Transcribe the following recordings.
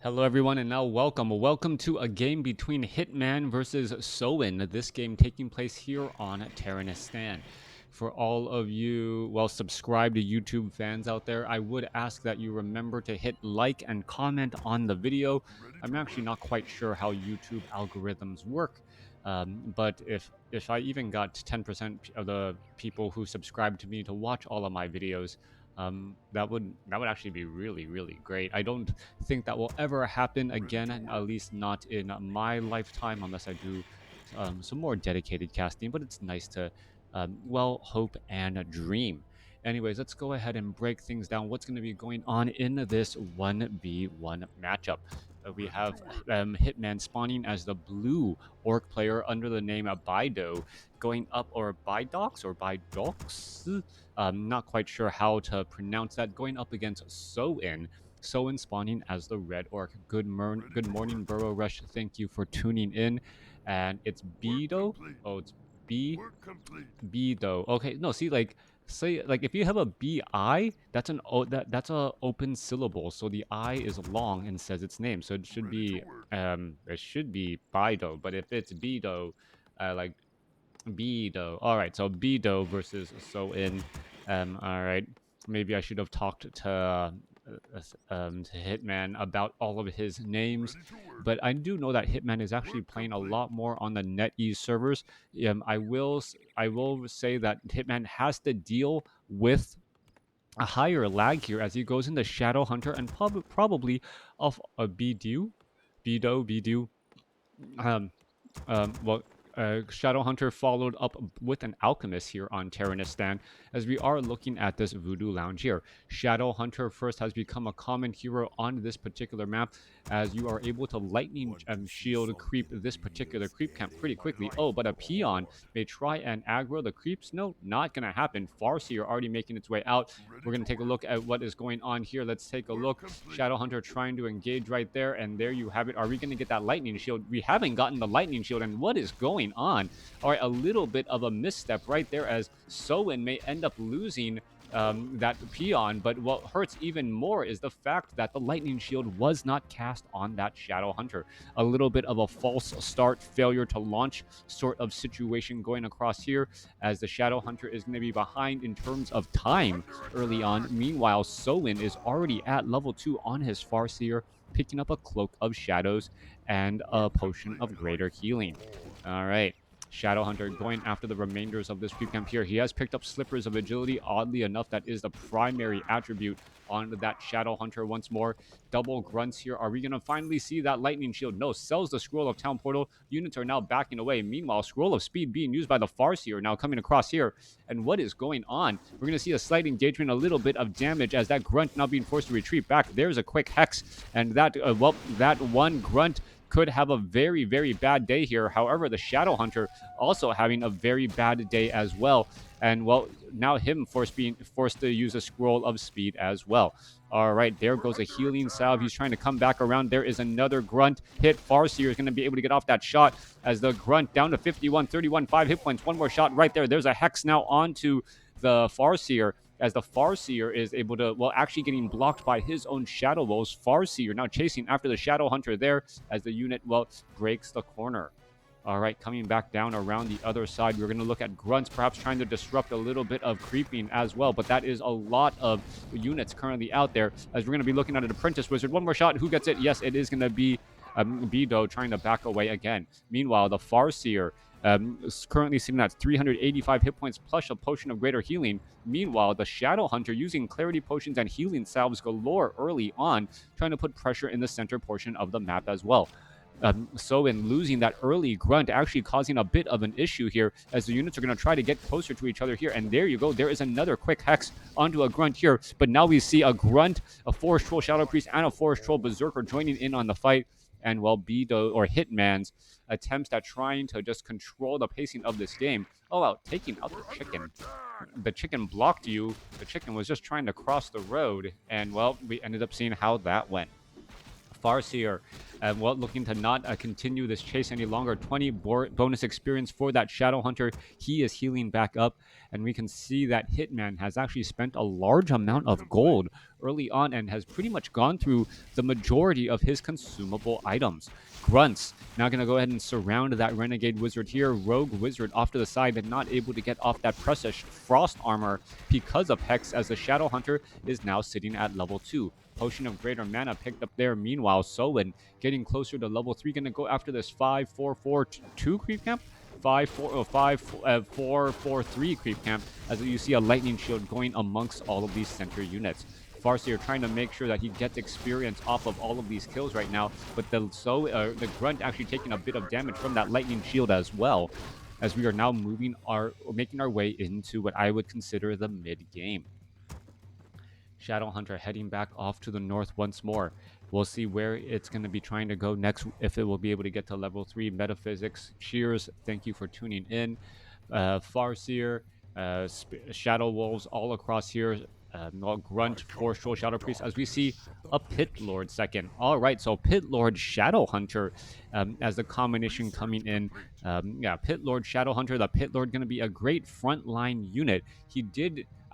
Hello everyone and now welcome to a game between Hitman versus Soin. This game taking place here on Terranistan. For all of you, subscribed YouTube fans out there, I would ask that you remember to hit like and comment on the video. I'm actually not quite sure how YouTube algorithms work, but if I even got 10% of the people who subscribe to me to watch all of my videos, that would actually be really great. I don't think that will ever happen again, at least not in my lifetime, unless I do some more dedicated casting. But it's nice to, hope and dream. Anyways, let's go ahead and break things down. What's going to be going on in this 1v1 matchup? We have Hitman spawning as the blue orc player under the name Bido, going up, or Bidox or Bidox. Not quite sure how to pronounce that. Going up against Soin. Soin spawning as the red orc. Good morning, Burrow Rush. Thank you for tuning in. And it's Bido. Oh, it's B. Bido. Okay, no, see, say if you have a bi, that's that's a open syllable, so the I is long and says its name, so it should be Bido. But if it's Bido, like Bido. All right, so Bido versus Soin. All right, maybe I should have talked to Hitman about all of his names, but I do know that Hitman is actually playing a lot more on the NetEase servers. I will say that Hitman has to deal with a higher lag here as he goes into Shadow Hunter and probably off a Bido. Um, well, Shadowhunter followed up with an Alchemist here on Terranistan, as we are looking at this Voodoo Lounge here. Shadowhunter first has become a common hero on this particular map, as you are able to lightning shield creep this particular creep camp pretty quickly. Oh, but a peon may try and aggro the creeps. No, not going to happen. Farseer already making its way out. We're going to take a look at what is going on here. Let's take a look. Shadowhunter trying to engage right there, and there you have it. Are we going to get that lightning shield? We haven't gotten the lightning shield, and what is going on? All right, a little bit of a misstep right there, as Soin may end up losing that peon. But what hurts even more is the fact that the lightning shield was not cast on that Shadow Hunter. A little bit of a false start, failure to launch sort of situation going across here, as the Shadow Hunter is going to be behind in terms of time early on. Meanwhile, Soin is already at level 2 on his Farseer, picking up a Cloak of Shadows and a Potion of Greater Healing. All right. Shadowhunter going after the remainders of this creep camp here. He has picked up Slippers of Agility. Oddly enough, that is the primary attribute on that Shadowhunter once more. Double grunts here. Are we going to finally see that lightning shield? No. Sells the Scroll of Town Portal. Units are now backing away. Meanwhile, Scroll of Speed being used by the Farseer now coming across here. And what is going on? We're going to see a slight engagement, a little bit of damage as that grunt now being forced to retreat back. There's a quick hex. And that one grunt could have a very bad day here. However, the Shadowhunter also having a very bad day as well. And, well, now him being forced to use a Scroll of Speed as well. All right, there goes a healing salve. He's trying to come back around. There is another grunt hit. Farseer is going to be able to get off that shot, as the grunt down to 51, 31, 5 hit points. One more shot right there. There's a hex now onto the Farseer, as the Farseer is able to, actually getting blocked by his own Shadow Wolves. Farseer now chasing after the Shadow Hunter there, as the unit, breaks the corner. All right, coming back down around the other side, we're going to look at grunts, perhaps trying to disrupt a little bit of creeping as well, but that is a lot of units currently out there, as we're going to be looking at an Apprentice Wizard. One more shot. Who gets it? Yes, it is going to be Bido trying to back away again. Meanwhile, the Farseer is currently sitting at 385 hit points plus a Potion of Greater Healing. Meanwhile, the Shadow Hunter using Clarity Potions and Healing Salves galore early on, trying to put pressure in the center portion of the map as well. So in losing that early grunt, actually causing a bit of an issue here, as the units are going to try to get closer to each other here. And there you go. There is another quick hex onto a grunt here. But now we see a grunt, a Forest Troll Shadow Priest, and a Forest Troll Berserker joining in on the fight. And, Bido, or Hitman's attempts at trying to just control the pacing of this game. Oh, wow, taking out the chicken. The chicken blocked you. The chicken was just trying to cross the road. And, we ended up seeing how that went. Farseer well, looking to not continue this chase any longer. 20 bonus experience for that Shadow Hunter. He is healing back up, and we can see that Hitman has actually spent a large amount of gold early on and has pretty much gone through the majority of his consumable items. Grunts now going to go ahead and surround that Renegade Wizard here. Rogue Wizard off to the side, but not able to get off that Precious Frost armor because of Hex, as the Shadow Hunter is now sitting at level 2. Potion of Greater Mana picked up there. Meanwhile, Soin getting closer to level 3, going to go after this 5-4-4-2 creep camp. 5-4-4-3 creep camp, as you see a lightning shield going amongst all of these center units. Farseer trying to make sure that he gets experience off of all of these kills right now, but the Grunt actually taking a bit of damage from that lightning shield as well, as we are now making our way into what I would consider the mid game. Shadow Hunter heading back off to the north once more. We'll see where it's going to be trying to go next, if it will be able to get to level 3. Metaphysics, cheers. Thank you for tuning in. Farseer, Shadow Wolves all across here. Grunt, Force Troll, Shadow Priest, as we see a Pit Lord second. All right, so Pit Lord, Shadow Hunter as the combination coming in. Yeah, Pit Lord, Shadow Hunter. The Pit Lord going to be a great frontline unit.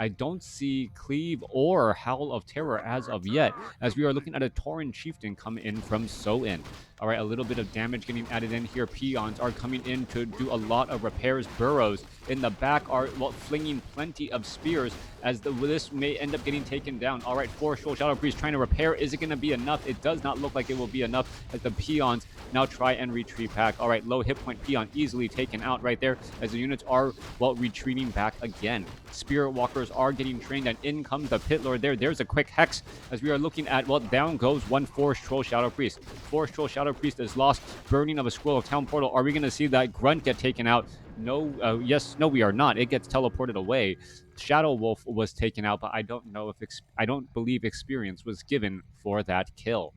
I don't see Cleave or Howl of Terror as of yet, as we are looking at a Tauren Chieftain come in from Soin. All right, a little bit of damage getting added in here. Peons are coming in to do a lot of repairs. Burrows in the back are flinging plenty of spears, as this may end up getting taken down. All right, Force Troll, Shadow Priest trying to repair. Is it going to be enough? It does not look like it will be enough, as the Peons now try and retreat back. All right, low hit point Peon easily taken out right there, as the units are, retreating back again. Spirit Walkers are getting trained, and in comes the Pit Lord there. There's a quick Hex, as we are looking at, down goes one Force Troll Shadow Priest. Force Troll Shadow Priest is lost. Burning of a Scroll of Town Portal. Are we going to see that Grunt get taken out? No, no, we are not. It gets teleported away. Shadow Wolf was taken out, but I don't believe experience was given for that kill.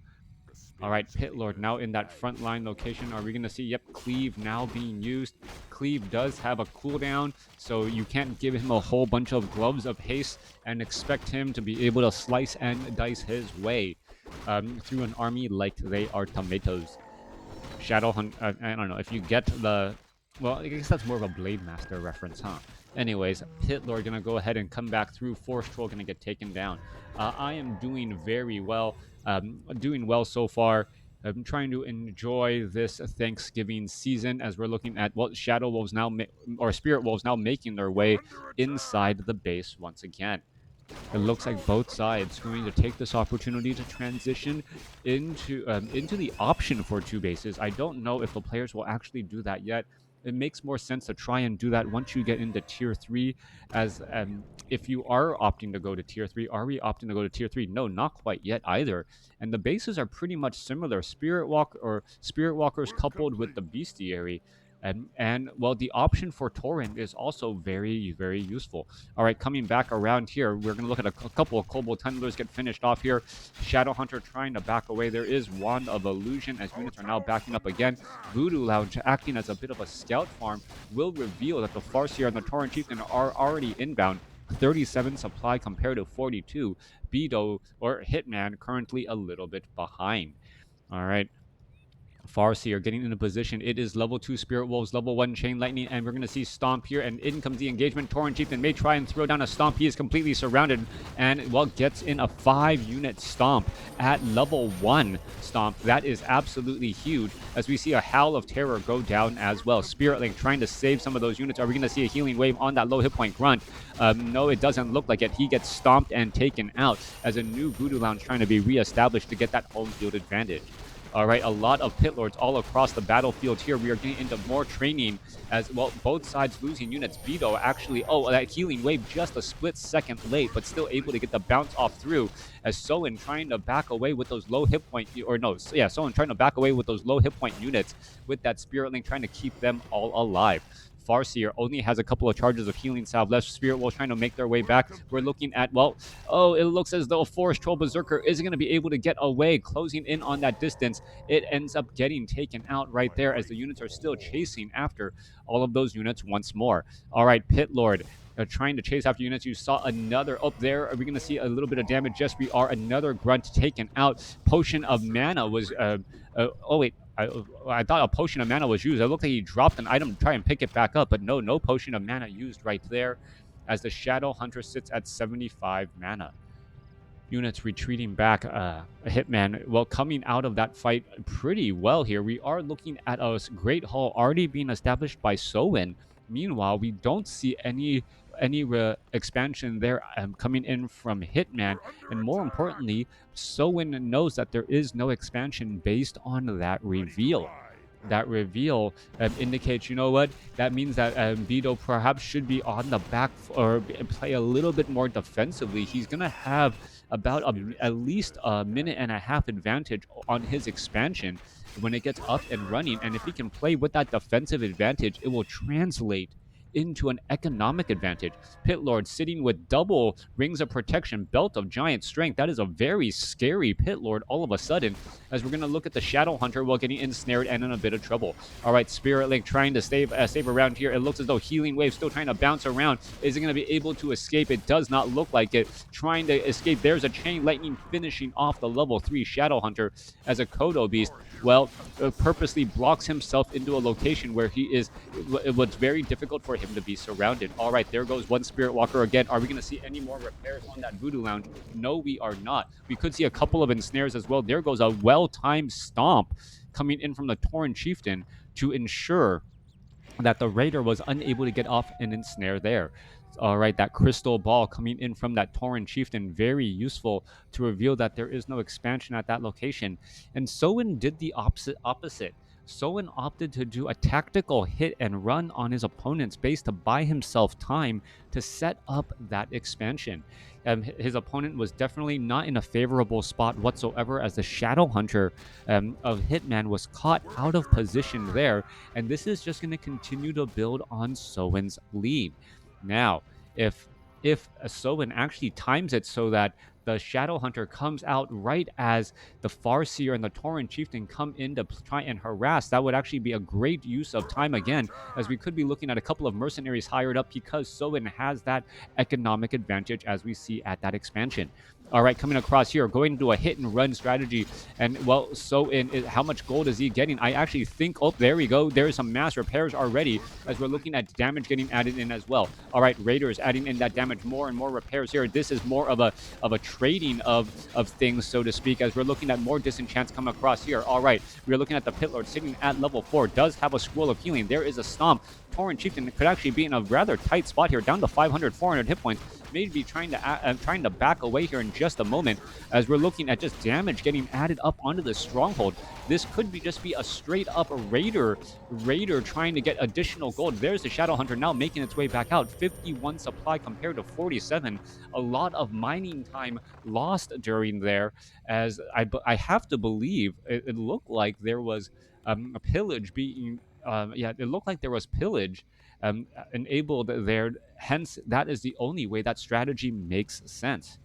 All right, Pit Lord now in that front line location. Are we going to see, yep, Cleave now being used. Cleave does have a cooldown, so you can't give him a whole bunch of gloves of haste and expect him to be able to slice and dice his way through an army like they are tomatoes. Shadow Hunt, I don't know, if you get the, well, I guess that's more of a Blade Master reference, huh? Anyways, Pit Lord gonna go ahead and come back through. Force Troll gonna get taken down. I am doing very well, doing well so far. I'm trying to enjoy this Thanksgiving season, as we're looking at Shadow Wolves now, or Spirit Wolves now making their way inside the base once again. It looks like both sides are going to take this opportunity to transition into the option for 2 bases. I don't know if the players will actually do that yet. It makes more sense to try and do that once you get into Tier 3, as if you are opting to go to Tier 3, are we opting to go to Tier 3? No, not quite yet either. And the bases are pretty much similar. Spirit Walkers coupled with the Bestiary. And the option for Tauren is also very, very useful. All right, coming back around here, we're going to look at a couple of Kobold Tunnelers get finished off here. Shadow Hunter trying to back away. There is Wand of Illusion, as units are now backing up again. Voodoo Lounge, acting as a bit of a scout farm, will reveal that the Farseer and the Tauren Chieftain are already inbound. 37 supply compared to 42. Beto, or Hitman, currently a little bit behind. All right. Farseer getting into position. It is level 2 Spirit Wolves, level 1 Chain Lightning, and we're going to see Stomp here, and in comes the engagement. Tauren Chieftain may try and throw down a Stomp. He is completely surrounded, and, gets in a 5-unit Stomp at level 1 Stomp. That is absolutely huge, as we see a Howl of Terror go down as well. Spirit Link trying to save some of those units. Are we going to see a healing wave on that low hit point Grunt? No, it doesn't look like it. He gets stomped and taken out, as a new Voodoo Lounge trying to be reestablished to get that home field advantage. All right, a lot of Pit Lords all across the battlefield here. We are getting into more training, as both sides losing units. Beto actually, that healing wave just a split second late, but still able to get the bounce off through, as Soin trying to back away with those low hit point, Soin trying to back away with those low hit point units, with that Spirit Link trying to keep them all alive. Farseer only has a couple of charges of healing salve left. Spirit Wolves trying to make their way back. We're looking at, it looks as though Force Troll Berserker isn't going to be able to get away, closing in on that distance. It ends up getting taken out right there, as the units are still chasing after all of those units once more. All right, Pit Lord trying to chase after units. You saw another up there. Are we going to see a little bit of damage? Yes, we are. Another grunt taken out. Potion of mana was. Oh wait, I thought a potion of mana was used. It looked like he dropped an item to try and pick it back up, but no potion of mana used right there, as the Shadow Hunter sits at 75 mana. Units retreating back. Hitman, well, coming out of that fight pretty well here. We are looking at a Great Hall already being established by Soin. Meanwhile, we don't see any expansion there coming in from Hitman, and more importantly, Soin knows that there is no expansion based on that reveal. That reveal indicates, you know what, that means that Vito perhaps should be on the back or play a little bit more defensively. He's going to have about at least a minute and a half advantage on his expansion when it gets up and running. And if he can play with that defensive advantage, it will translate into an economic advantage. Pit Lord sitting with double rings of protection, belt of giant strength. That is a very scary Pit Lord all of a sudden, as we're going to look at the Shadow Hunter while getting ensnared and in a bit of trouble. All right, Spirit Link trying to save around here. It looks as though Healing Wave still trying to bounce around. Is it going to be able to escape? It does not look like it. Trying to escape. There's a Chain Lightning finishing off the level 3 Shadow Hunter, as a Kodo Beast, well, purposely blocks himself into a location where he is, it was very difficult for him to be surrounded. All right, there goes one Spirit Walker again. Are we going to see any more repairs on that Voodoo Lounge? No, we are not. We could see a couple of ensnares as well. There goes a well-timed stomp coming in from the Tauren Chieftain to ensure that the Raider was unable to get off an ensnare there. All right, that crystal ball coming in from that Tauren Chieftain, very useful to reveal that there is no expansion at that location. And Soin did the opposite. Soin opted to do a tactical hit and run on his opponent's base to buy himself time to set up that expansion. His opponent was definitely not in a favorable spot whatsoever, as the Shadow Hunter of Hitman was caught out of position there, and this is just going to continue to build on Soin's lead. Now, if Soin actually times it so that the Shadow Hunter comes out right as the Farseer and the Tauren Chieftain come in to try and harass, that would actually be a great use of time again, as we could be looking at a couple of mercenaries hired up because Soin has that economic advantage as we see at that expansion. All right, coming across here, going into a hit and run strategy. And, well, how much gold is he getting? I actually think, oh, there we go. There's some mass repairs already, as we're looking at damage getting added in as well. All right, Raiders adding in that damage, more and more repairs here. This is more of a trading of things, so to speak, as we're looking at more disenchants come across here. All right, we're looking at the Pit Lord sitting at level 4, does have a Scroll of Healing. There is a Stomp. Tauren Chieftain could actually be in a rather tight spot here, down to 500, 400 hit points. Maybe trying to back away here in just a moment, as we're looking at just damage getting added up onto the stronghold. This could just be a straight up raider trying to get additional gold. There's the Shadow Hunter now making its way back out. 51 supply compared to 47. A lot of mining time lost during there, as I have to believe it looked like there was a pillage being. It looked like there was pillage enabled there. Hence, that is the only way that strategy makes sense.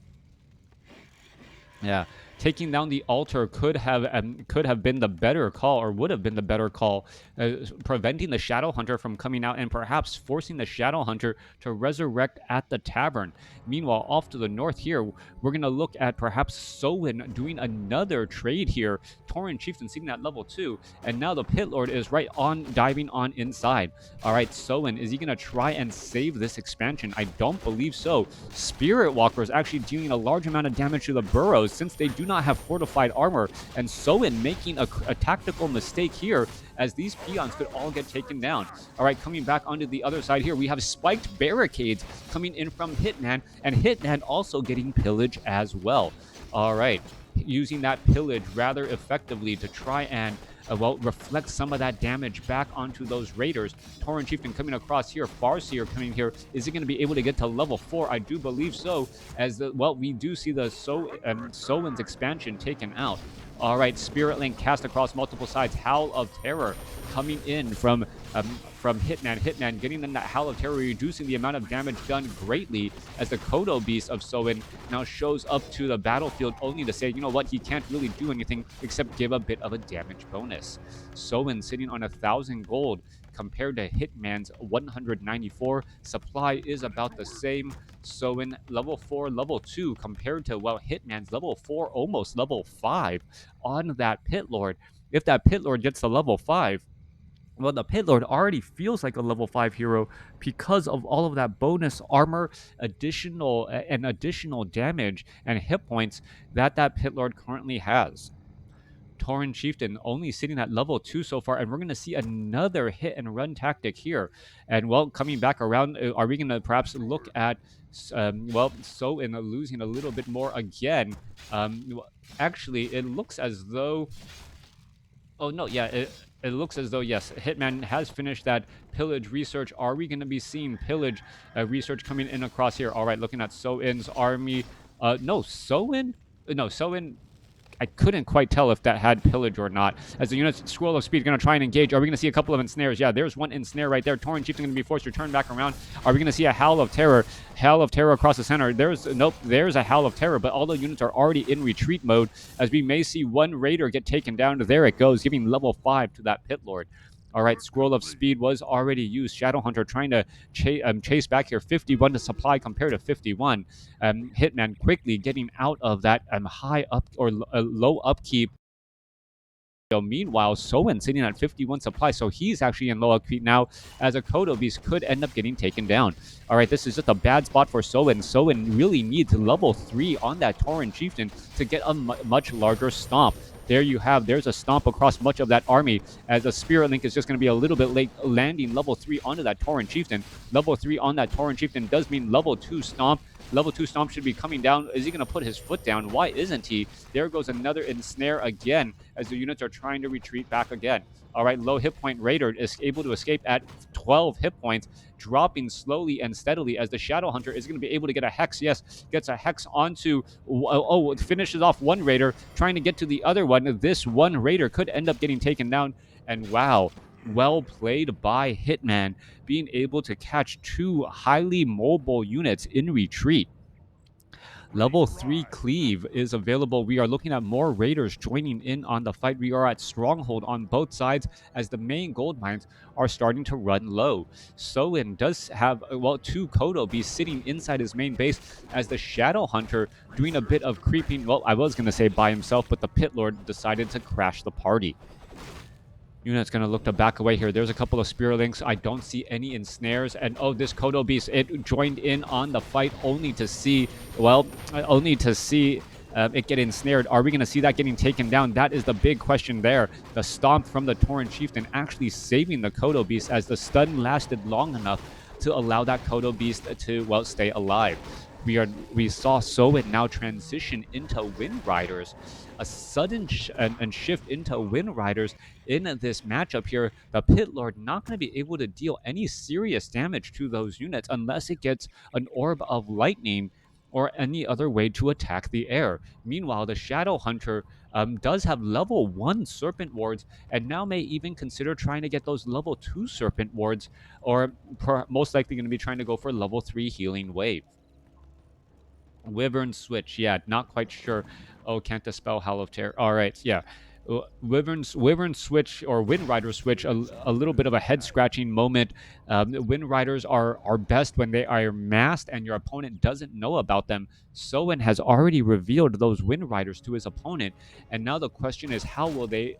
Yeah, taking down the altar could have been the better call, or would have been the better call, preventing the Shadow Hunter from coming out and perhaps forcing the Shadow Hunter to resurrect at the tavern. Meanwhile, off to the north here, we're going to look at perhaps Soin doing another trade here. Tauren Chieftain sitting at level 2, and now the Pit Lord is right on, diving on inside. All right, Soin, is he going to try and save this expansion? I don't believe so. Spirit Walker is actually dealing a large amount of damage to the burrows, since they do not have fortified armor, and Soin making a tactical mistake here, as these peons could all get taken down. All right, coming back onto the other side here, we have spiked barricades coming in from Hitman, and Hitman also getting pillage as well. All right, using that pillage rather effectively to try and reflect some of that damage back onto those Raiders. Tauren Chieftain coming across here. Farseer coming here. Is he going to be able to get to level 4? I do believe so, as we do see the Soin's expansion taken out. All right, Spirit Link cast across multiple sides. Howl of Terror coming in from Hitman. Hitman getting in that Howl of Terror, reducing the amount of damage done greatly, as the Kodo Beast of Soin now shows up to the battlefield, only to say, you know what, he can't really do anything except give a bit of a damage bonus. Soin sitting on 1,000 gold, compared to Hitman's 194. Supply is about the same. So in level 4, level 2, compared to, well, Hitman's level 4, almost level 5 on that Pit Lord. If that Pit Lord gets to level 5, well, the Pit Lord already feels like a level 5 hero because of all of that bonus armor, additional damage and hit points that Pit Lord currently has. Tauren Chieftain only sitting at level 2 so far, and we're going to see another hit and run tactic here. And, well, coming back around, are we going to perhaps look at, Soin losing a little bit more again? Actually, it looks as though... Oh, no, yeah, it looks as though, yes, Hitman has finished that pillage research. Are we going to be seeing pillage research coming in across here? All right, looking at Soin's army. No, Soin? No, Soin... I couldn't quite tell if that had pillage or not. As the unit's scroll of speed going to try and engage. Are we going to see a couple of ensnares? Yeah, there's one ensnare right there. Tauren Chieftain going to be forced to turn back around. Are we going to see a Howl of Terror? Howl of Terror across the center. There's a Howl of Terror, but all the units are already in retreat mode, as we may see one Raider get taken down. There it goes, giving level 5 to that Pit Lord. All right, Scroll of Speed was already used. Shadowhunter trying to chase back here. 51 to supply compared to 51. Hitman quickly getting out of that high up or low upkeep. Meanwhile, Soin sitting at 51 supply, so he's actually in low upkeep now, as a Kodo Beast could end up getting taken down. All right, this is just a bad spot for Soin. Soin really needs level 3 on that Tauren Chieftain to get a much larger stomp. There you have, there's a stomp across much of that army, as the Spirit Link is just going to be a little bit late landing level 3 onto that Tauren Chieftain. Level 3 on that Tauren Chieftain does mean level 2 stomp. Level 2 stomp should be coming down. Is he going to put his foot down? Why isn't he? There goes another ensnare again, as the units are trying to retreat back again. All right, low hit point Raider is able to escape at 12 hit points, dropping slowly and steadily, as the Shadowhunter is going to be able to get a Hex. Yes, gets a Hex onto... finishes off one Raider, trying to get to the other one. This one Raider could end up getting taken down, and wow, well played by Hitman, being able to catch 2 highly mobile units in retreat. Level 3 Cleave is available. We are looking at more Raiders joining in on the fight. We are at Stronghold on both sides, as the main gold mines are starting to run low. Soin does have, 2 Kodo Beasts sitting inside his main base, as the Shadowhunter doing a bit of creeping. Well, I was going to say by himself, but the Pit Lord decided to crash the party. Unit's going to look to back away here. There's a couple of Spirit Links. I don't see any ensnares. And, this Kodo Beast, it joined in on the fight only to see, it get ensnared. Are we going to see that getting taken down? That is the big question there. The stomp from the Tauren Chieftain actually saving the Kodo Beast, as the stun lasted long enough to allow that Kodo Beast to, stay alive. We saw Soin now transition into Wind Riders. A sudden shift into Wind Riders in this matchup here. The Pit Lord not going to be able to deal any serious damage to those units unless it gets an Orb of Lightning or any other way to attack the air. Meanwhile, the Shadowhunter does have level 1 Serpent Wards, and now may even consider trying to get those level 2 Serpent Wards, or most likely going to be trying to go for level 3 Healing Wave. Wyvern Switch, yeah, not quite sure. Oh, can't dispel Howl of Terror. All right, yeah. Wyvern Switch or Wind Rider Switch, a little bit of a head-scratching moment. Wind Riders are best when they are masked and your opponent doesn't know about them. Soin has already revealed those Wind Riders to his opponent, and now the question is, how will they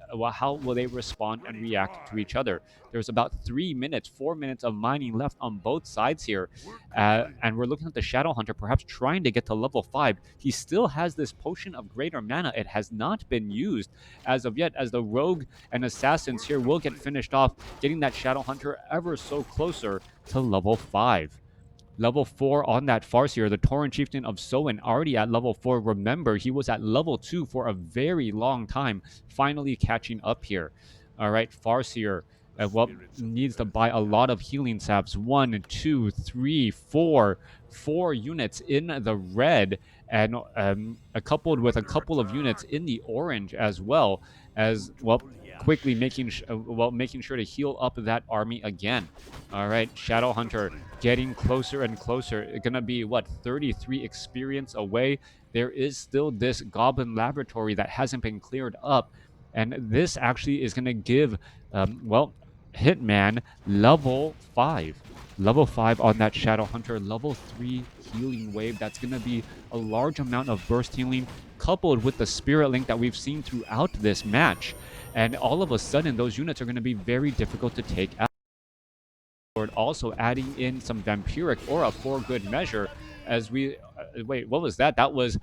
respond and react to each other? There's about 4 minutes of mining left on both sides here, and we're looking at the Shadowhunter perhaps trying to get to level 5. He still has this Potion of Greater Mana. It has not been used as of yet, as the Rogue and Assassins here will get finished off, getting that Shadowhunter ever so closer to level 5. Level 4 on that Farseer, the Tauren Chieftain of Soin, already at level 4. Remember, he was at level 2 for a very long time, finally catching up here. All right, Farseer, needs to buy a lot of healing saps. 1, 2, 3, 4. 4 units in the red, and coupled with a couple of units in the orange as well, as quickly making sure to heal up that army again. All right, Shadowhunter getting closer and closer. It's gonna be 33 experience away. There is still this Goblin Laboratory that hasn't been cleared up, and this actually is gonna give Hitman level 5. Level 5 on that Shadow Hunter. Level 3 healing wave. That's going to be a large amount of burst healing coupled with the Spirit Link that we've seen throughout this match. And all of a sudden, those units are going to be very difficult to take out. Also adding in some Vampiric Aura for good measure. As we wait, what was that? That was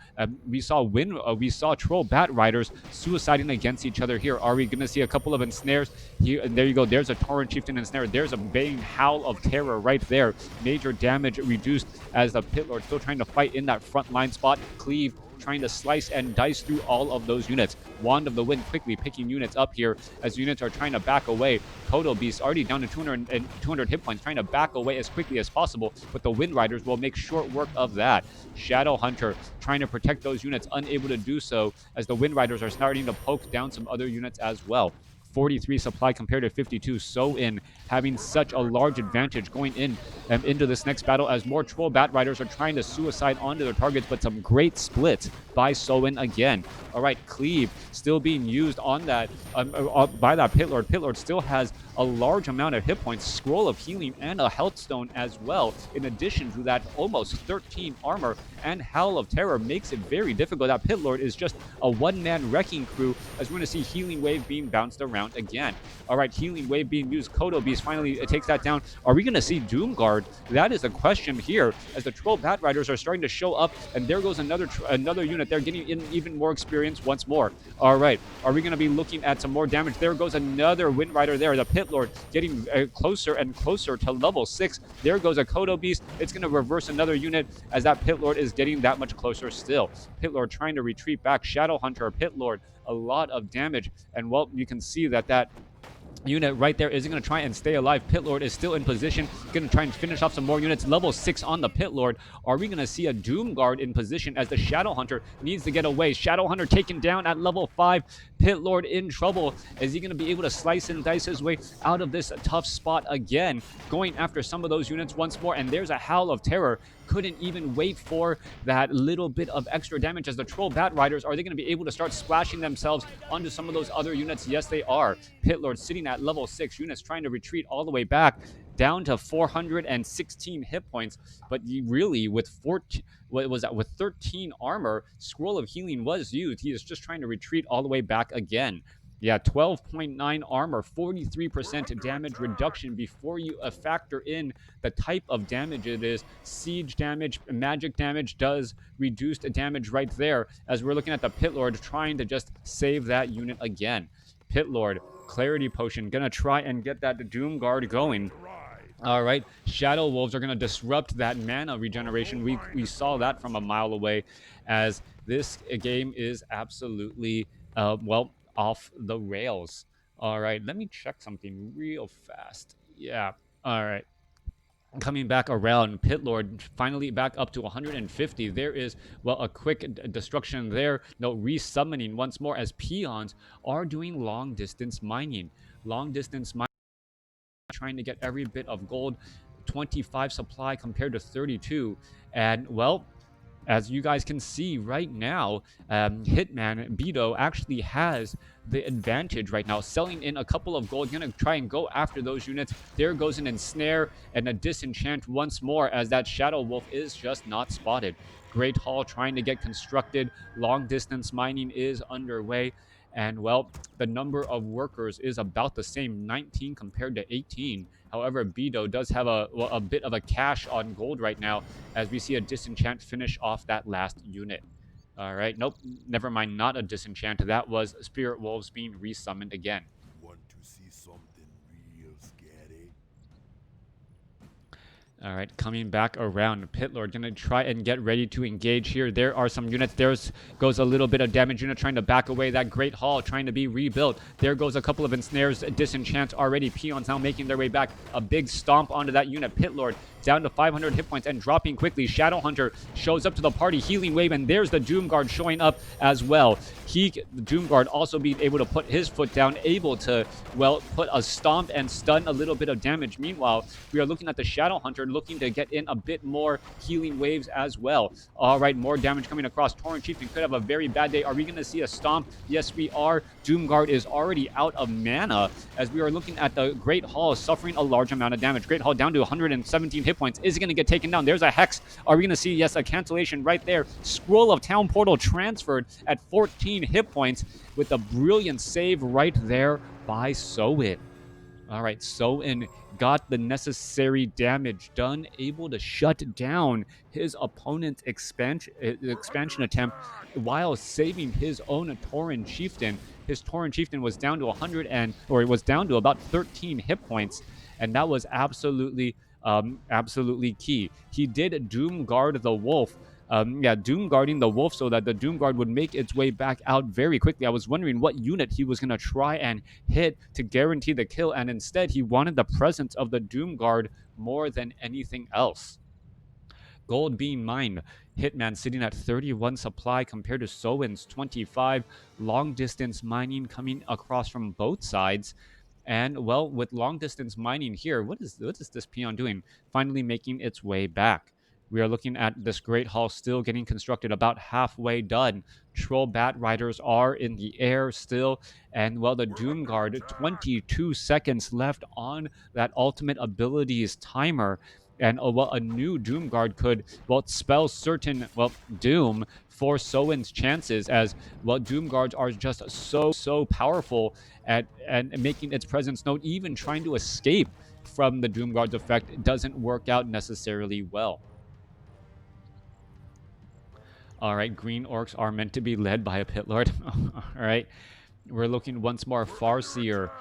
we saw Troll Bat Riders suiciding against each other here. Are we going to see a couple of ensnares here? And there you go. There's a Torrent Chieftain ensnare. There's a baying howl of terror right there. Major damage reduced as the Pit Lord still trying to fight in that front line spot. Cleave trying to slice and dice through all of those units. Wand of the Wind quickly picking units up here as units are trying to back away. Kodo Beast already down to 200 hit points, trying to back away as quickly as possible, but the Wind Riders will make short work of that. Shadow Hunter trying to protect those units, unable to do so as the Wind Riders are starting to poke down some other units as well. 43 supply compared to 52. Soin having such a large advantage going into this next battle as more Troll Bat Riders are trying to suicide onto their targets, but some great splits by Soin again. All right, Cleave still being used on that by that Pit Lord. Pit Lord still has a large amount of hit points, Scroll of Healing, and a Health Stone as well. In addition to that, almost 13 armor and Howl of Terror makes it very difficult. That Pit Lord is just a one-man wrecking crew as we're going to see Healing Wave being bounced around again. All right, Healing Wave being used. Kodo Beast finally takes that down. Are we going to see Doomguard? That is a question here as the Troll Bat Riders are starting to show up, and there goes another unit. They're getting in even more experience once more. All right, are we going to be looking at some more damage? There goes another Wind Rider there. The Pit Lord getting closer and closer to level 6. There goes a Kodo Beast. It's going to reverse another unit as that Pit Lord is getting that much closer still. Pit Lord trying to retreat back. Shadow Hunter, Pit Lord, a lot of damage. And well, you can see that unit right there is going to try and stay alive. Pit Lord is still in position, going to try and finish off some more units. Level 6 on the Pit Lord. Are we going to see a Doom Guard in position as the Shadow Hunter needs to get away? Shadow Hunter taken down at level 5. Pit Lord in trouble. Is he going to be able to slice and dice his way out of this tough spot again? Going after some of those units once more, and there's a Howl of Terror. Couldn't even wait for that little bit of extra damage as the Troll Bat Riders. Are they going to be able to start splashing themselves onto some of those other units? Yes, they are. Pit Lord sitting at level 6. Units trying to retreat all the way back down to 416 hit points. But really, with 13 armor, Scroll of Healing was used. He is just trying to retreat all the way back again. Yeah, 12.9 armor, 43% damage reduction before you factor in the type of damage it is. Siege damage, magic damage does reduced damage right there as we're looking at the Pit Lord trying to just save that unit again. Pit Lord, Clarity Potion, gonna try and get that Doom Guard going. All right, Shadow Wolves are going to disrupt that mana regeneration. We saw that from a mile away as this game is absolutely, well, off the rails. All right, let me check something real fast. Yeah, all right. Coming back around, Pit Lord finally back up to 150. There is, well, a quick destruction there. No, resummoning once more as peons are doing long distance mining. Long distance mining, trying to get every bit of gold. 25 supply compared to 32. And, well, as you guys can see right now, Hitman Beto actually has the advantage right now, selling in a couple of gold. Gonna try and go after those units. There goes an ensnare and a disenchant once more as that Shadow Wolf is just not spotted. Great Hall trying to get constructed. Long distance mining is underway. And, well, the number of workers is about the same, 19 compared to 18. However, Beto does have a bit of a cache on gold right now as we see a disenchant finish off that last unit. All right, nope, never mind, not a disenchant. That was Spirit Wolves being resummoned again. Want to see something real scary? All right, coming back around. Pit Lord gonna try and get ready to engage here. There are some units. There goes a little bit of damage unit trying to back away. That Great Hall trying to be rebuilt. There goes a couple of ensnares. Disenchants already. Peons now making their way back. A big stomp onto that unit. Pit Lord down to 500 hit points and dropping quickly. Shadowhunter shows up to the party, healing wave, and there's the Doomguard showing up as well. The Doomguard also being able to put his foot down, able to, well, put a stomp and stun a little bit of damage. Meanwhile, we are looking at the Shadowhunter looking to get in a bit more healing waves as well. All right, more damage coming across. Tauren Chieftain could have a very bad day. Are we going to see a stomp? Yes, we are. Doomguard is already out of mana as we are looking at the Great Hall suffering a large amount of damage. Great Hall down to 117 hit points. Is it going to get taken down? There's a Hex. Are we going to see, yes, a cancellation right there? Scroll of Town Portal transferred at 14 hit points with a brilliant save right there by Soin. All right, Soin got the necessary damage done, able to shut down his opponent's expansion attempt while saving his own Tauren Chieftain. His Tauren Chieftain was down to it was down to about 13 hit points, and that was absolutely key. He did Doom Guard the Wolf. Doom guarding the wolf so that the Doom Guard would make its way back out very quickly. I was wondering what unit he was going to try and hit to guarantee the kill, and instead he wanted the presence of the Doom Guard more than anything else. Gold being mined. Hitman sitting at 31 supply compared to Soin's 25. Long distance mining coming across from both sides. And, well, with long distance mining here, what is this peon doing? Finally making its way back. We are looking at this Great Hall still getting constructed, about halfway done. Troll Bat Riders are in the air still. And, well, the Doom Guard, 22 seconds left on that ultimate abilities timer. And, well, a new Doom Guard could, well, spell certain, well, doom for Soin's chances as, well, Doom Guards are just so powerful at making its presence known. Even trying to escape from the Doom Guard's effect doesn't work out necessarily well. All right, green orcs are meant to be led by a pit lord. All right, we're looking once more Farseer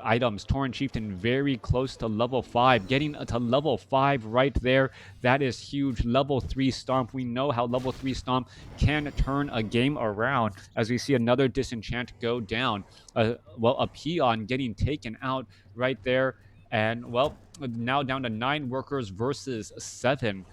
items. Tauren Chieftain very close to level 5, getting to level 5 right there. That is huge. Level 3 Stomp. We know how level 3 Stomp can turn a game around as we see another disenchant go down. Well, a peon getting taken out right there. And, well, now down to 9 workers versus 7.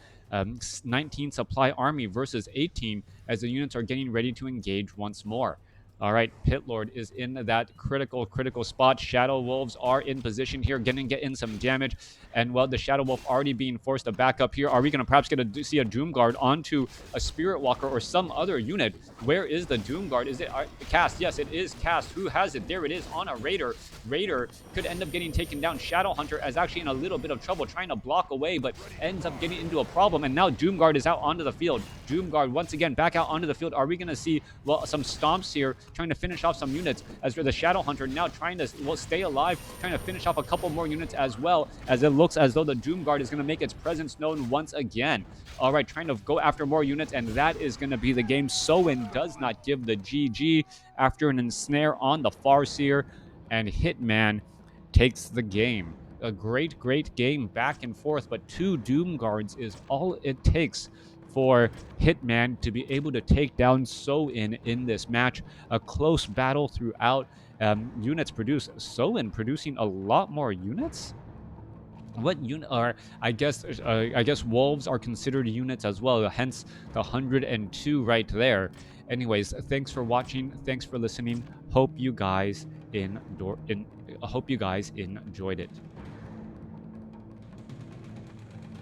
19 supply army versus 18 as the units are getting ready to engage once more. All right, Pit Lord is in that critical spot. Shadow Wolves are in position here, going to get in some damage. And, well, the Shadow Wolf already being forced to back up here. Are we going to perhaps see a Doom Guard onto a Spirit Walker or some other unit? Where is the Doom Guard? Is it cast? Yes, it is cast. Who has it? There it is on a Raider. Raider could end up getting taken down. Shadowhunter is actually in a little bit of trouble trying to block away, but ends up getting into a problem. And now Doom Guard is out onto the field. Doom Guard once again back out onto the field. Are we going to see, well, some stomps here trying to finish off some units as for the Shadowhunter now trying to, well, stay alive, trying to finish off a couple more units as well, as it looks as though the Doom Guard is going to make its presence known once again. All right, trying to go after more units, and that is going to be the game. Soin does not give the GG after an ensnare on the Farseer, and Hitman takes the game. A great game back and forth, but 2 Doom Guards is all it takes for Hitman to be able to take down Soin in this match. A close battle throughout. Units produce. Soin producing a lot more units? What unit are, I guess wolves are considered units as well, hence the 102 right there. Anyways, thanks for watching, thanks for listening. Hope you guys enjoyed it.